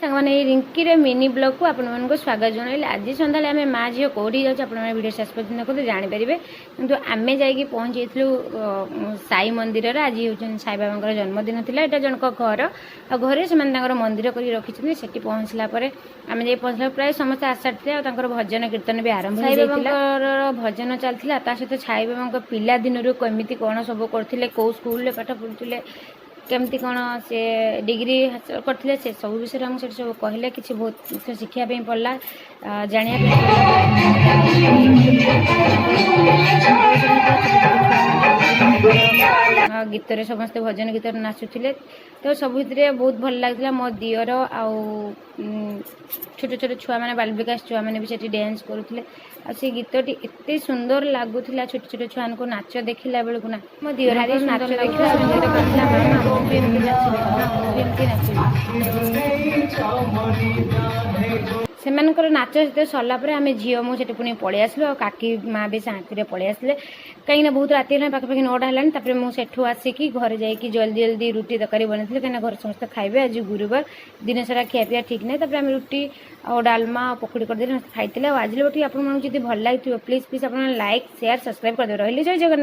सांगने Rinki mini blog को आपण स्वागत जन आज सन्ध्या आम माँ झील कौटी जाऊँ आप वीडियो शेष पर्यटन देखते जानीपर कि आम जा पहुँची साई मंदिर आज हूँ साई बाबा जन्मदिन था यहाँ जनक घर घरे से मंदिर कर रखी से पहुँचला आम जा पहुँचला प्राय समस्त आशा थे भजन कीर्तन भी आरंभ साई बाबा भजन चलता सहित साई बाबा पिला दिन कमी कौन सब करते कौ स्कूल पाठ पढ़ुते केमती कौन से डिग्री हासिल करते से सब विषय हमको सब कहले कि बहुत शिखापी पड़ा जाना गीत समस्ते भजन गीत नाचुले तो सब बहुत भल लगता मो दियर आउ छोट छोट छुआ मैंने बाल विकास छुआ मैंने भी डांस करुले से गीतटी एत सुंदर लगुला छोट छोट छुआ को नाच देखला बेलू ना मो दियर नाच से नाच जो सरला आम झील मुझे पुणी पलि आसलु और काकी माँ भी साथी पलि आसले कहीं बहुत राति है पाखापाखि 9टा है मुझे आसिकी घर जाकि जल्दी जल्दी रुटी तरकारी बनई कहीं घर समस्त खाइबे आज गुरुवार दिन सारा खियापिया ठीक नहीं आम रुटी और डालमा पकड़ी करदे खाई आज लोग आप भल लगे प्लीज प्लीज आप लाइक शेयर सब्सक्राइब करदे रही जय जगन्नाथ।